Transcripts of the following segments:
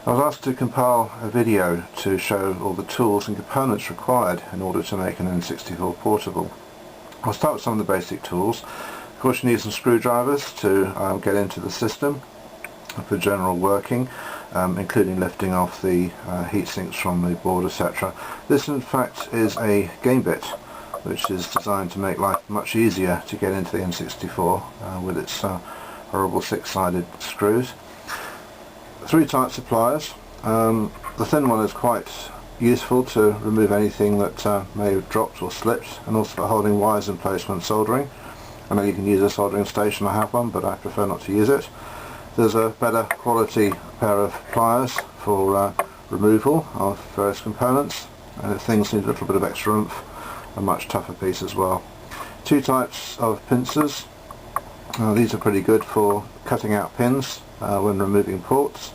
I was asked to compile a video to show all the tools and components required in order to make an N64 portable. I'll start with some of the basic tools. Of course, you need some screwdrivers to get into the system for general working, including lifting off the heat sinks from the board, etc. This in fact is a game bit which is designed to make life much easier to get into the N64 with its horrible six-sided screws. Three types of pliers. The thin one is quite useful to remove anything that may have dropped or slipped, and also for holding wires in place when soldering. I know you can use a soldering station, I have one, but I prefer not to use it. There's a better quality pair of pliers for removal of various components, and if things need a little bit of extra oomph, a much tougher piece as well. Two types of pincers. These are pretty good for cutting out pins when removing ports.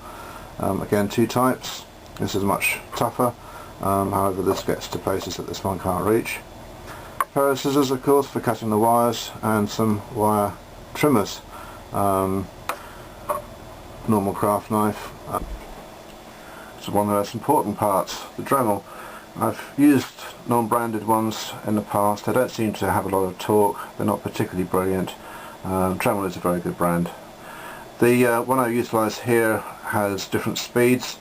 Again, two types. This is much tougher, however this gets to places that this one can't reach. A pair of scissors, of course, for cutting the wires, and some wire trimmers. Normal craft knife. It's one of the most important parts, the Dremel. I've used non-branded ones in the past. They don't seem to have a lot of torque, they're not particularly brilliant. Dremel is a very good brand. The one I utilise here has different speeds.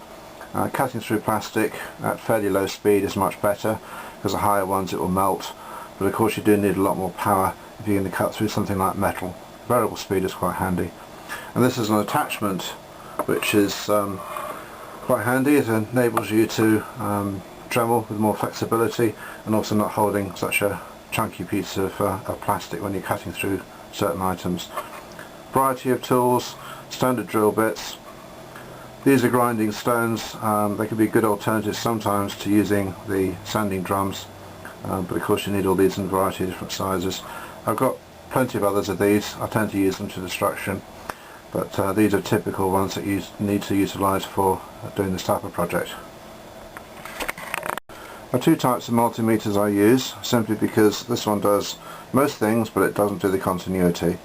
Cutting through plastic at fairly low speed is much better, because the higher ones it will melt, but of course you do need a lot more power if you're going to cut through something like metal. Variable speed is quite handy. And this is an attachment which is quite handy. It enables you to Dremel with more flexibility, and also not holding such a chunky piece of plastic when you're cutting through certain items. Variety of tools, standard drill bits. These are grinding stones. They can be good alternatives sometimes to using the sanding drums, but of course you need all these in a variety of different sizes. I've got plenty of others of these. I tend to use them to destruction, but these are typical ones that you need to utilise for doing this type of project. There are two types of multimeters I use, simply because this one does most things but it doesn't do the continuity.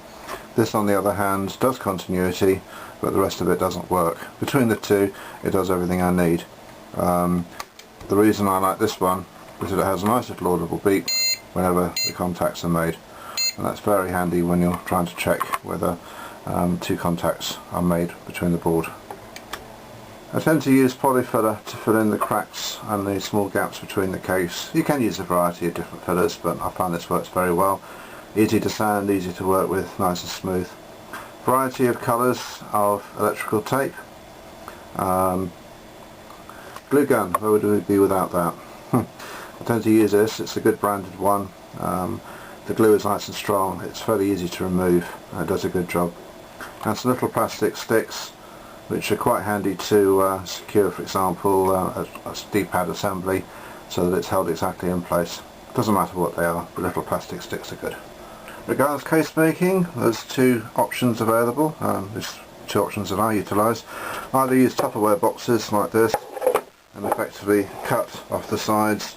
This on the other hand does continuity, but the rest of it doesn't work. Between the two it does everything I need. The reason I like this one is that it has a nice little audible beep whenever the contacts are made, and that's very handy when you're trying to check whether two contacts are made between the board. I tend to use polyfiller to fill in the cracks and the small gaps between the case. You can use a variety of different fillers, but I find this works very well. Easy to sand, easy to work with, nice and smooth. Variety of colours of electrical tape. Glue gun, where would we be without that? I tend to use this, it's a good branded one. The glue is nice and strong, it's fairly easy to remove, and it does a good job. And some little plastic sticks which are quite handy to secure, for example, a D-pad assembly, so that it's held exactly in place. Doesn't matter what they are, but little plastic sticks are good. Regarding case making, there's two options available. There's two options that I utilise. Either use Tupperware boxes like this and effectively cut off the sides,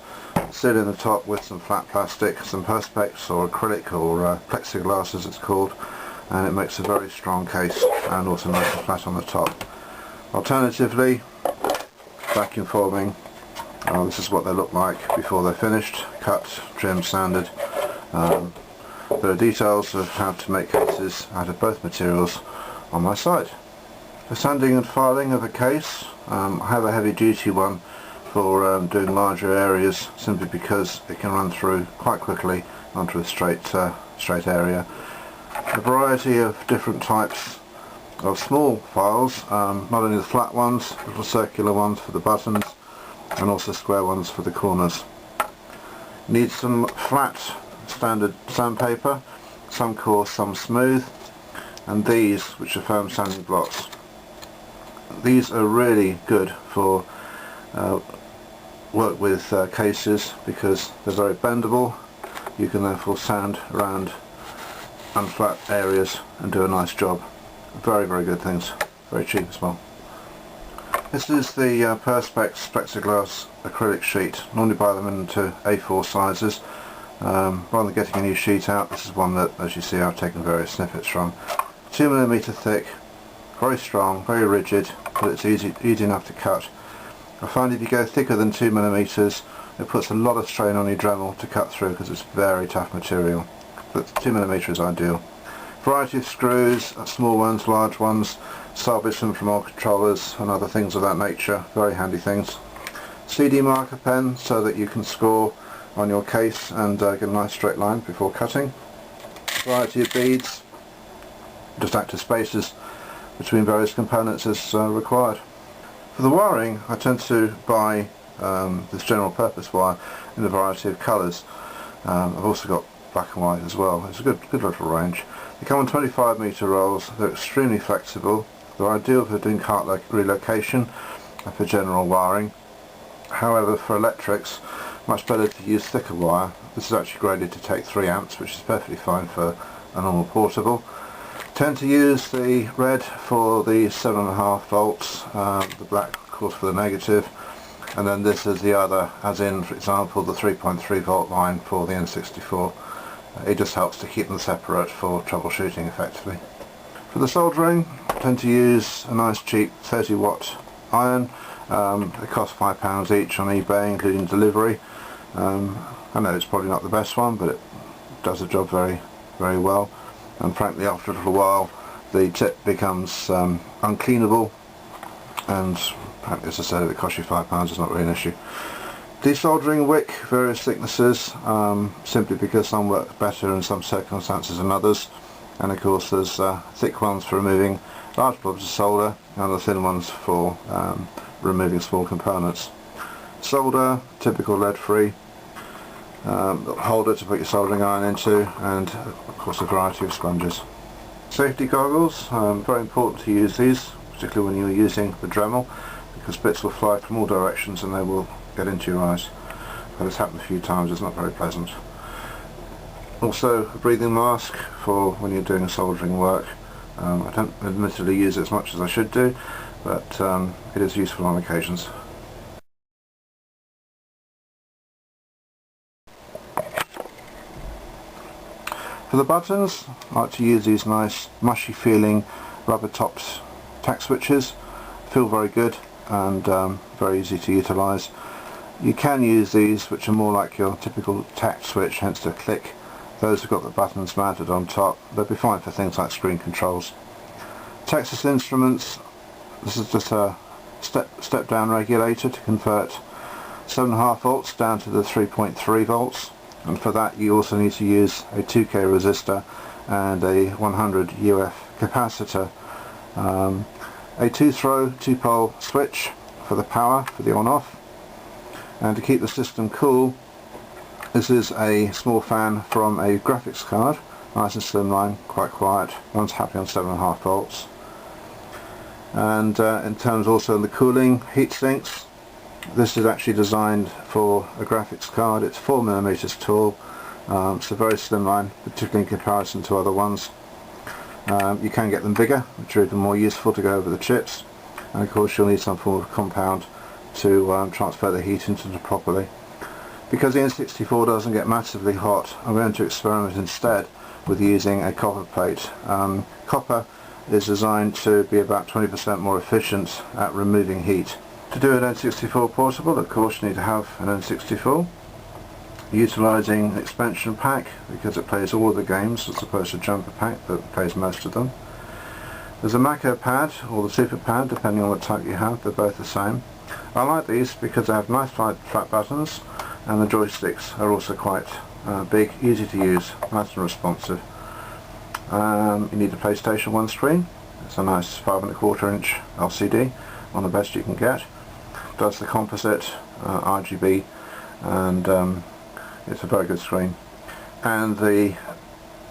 seal in the top with some flat plastic, some perspex or acrylic or plexiglass as it's called, and it makes a very strong case and also nice and flat on the top. Alternatively, vacuum forming. This is what they look like before they're finished, cut, trimmed, sanded. There are details of how to make cases out of both materials on my site. For sanding and filing of a case, I have a heavy duty one for doing larger areas, simply because it can run through quite quickly onto a straight area. A variety of different types of small files, not only the flat ones, little circular ones for the buttons, and also square ones for the corners. Need some flat standard sandpaper, some coarse, some smooth, and these, which are foam sanding blocks. These are really good for work with cases, because they're very bendable. You can therefore sand around unflat areas and do a nice job. Very, very good things. Very cheap as well. This is the Perspex plexiglass acrylic sheet. Normally buy them into A4 sizes. Rather than getting a new sheet out, this is one that, as you see, I've taken various snippets from. 2mm thick, very strong, very rigid, but it's easy enough to cut. I find if you go thicker than 2mm, it puts a lot of strain on your Dremel to cut through because it's very tough material, but 2mm is ideal. Variety of screws, small ones, large ones, salvage them from old controllers and other things of that nature, very handy things. CD marker pen so that you can score on your case and get a nice straight line before cutting. Variety of beads, just act as spacers between various components as required. For the wiring, I tend to buy this general purpose wire in a variety of colours. I've also got black and white as well. It's a good little range. They come on 25mm rolls, they're extremely flexible, they're ideal for doing cart relocation and for general wiring. However, for electrics, much better to use thicker wire. This is actually graded to take 3 amps, which is perfectly fine for a normal portable. Tend to use the red for the 7.5 volts, the black of course for the negative, and then this is the other, as in for example the 3.3 volt line for the N64. It just helps to keep them separate for troubleshooting effectively. For the soldering, I tend to use a nice cheap 30 watt iron. They cost £5 each on eBay including delivery. I know it's probably not the best one, but it does the job very well, and frankly after a little while the tip becomes uncleanable, and as I said, if it costs you £5 it's not really an issue. Desoldering wick, various thicknesses, simply because some work better in some circumstances than others, and of course there's thick ones for removing large blobs of solder and the thin ones for removing small components. Solder, typical lead free, holder to put your soldering iron into, and of course a variety of sponges. Safety goggles, very important to use these, particularly when you're using the Dremel, because bits will fly from all directions and they will get into your eyes. But it's happened a few times, it's not very pleasant. Also a breathing mask for when you're doing soldering work. I don't admittedly use it as much as I should do, but it is useful on occasions. For the buttons, I like to use these nice mushy feeling rubber topped tack switches. Feel very good and very easy to utilise. You can use these which are more like your typical tack switch, hence the click. Those have got the buttons mounted on top. They'll be fine for things like screen controls. Texas Instruments, this is just a step down regulator to convert 7.5 volts down to the 3.3 volts, and for that you also need to use a 2K resistor and a 100 UF capacitor. A 2-throw, 2-pole switch for the power, for the on-off, and to keep the system cool, this is a small fan from a graphics card, nice and slimline, quite quiet, runs happily on 7.5 volts. And in terms also of the cooling, heat sinks, this is actually designed for a graphics card. It's 4mm tall, so very slimline, particularly in comparison to other ones. You can get them bigger, which are even more useful to go over the chips, and of course you'll need some form of compound to transfer the heat into them properly. Because the N64 doesn't get massively hot, I'm going to experiment instead with using a copper plate. Copper is designed to be about 20% more efficient at removing heat. To do an N64 portable, of course you need to have an N64. Utilising an expansion pack because it plays all of the games as opposed to a jumper pack that plays most of them. There's a macro pad or the super pad, depending on what type you have. They're both the same. I like these because they have nice flat buttons, and the joysticks are also quite big, easy to use, nice and responsive. You need a PlayStation 1 screen. It's a nice 5.25 inch LCD, one of the best you can get. Does the composite RGB, and it's a very good screen. And the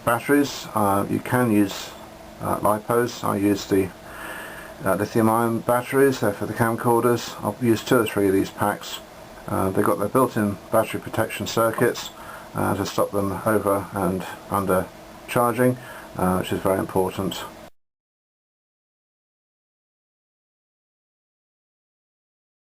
batteries, you can use LiPos. I use the lithium-ion batteries. They're for the camcorders. I'll use 2 or 3 of these packs. They've got their built-in battery protection circuits to stop them over and under charging, which is very important.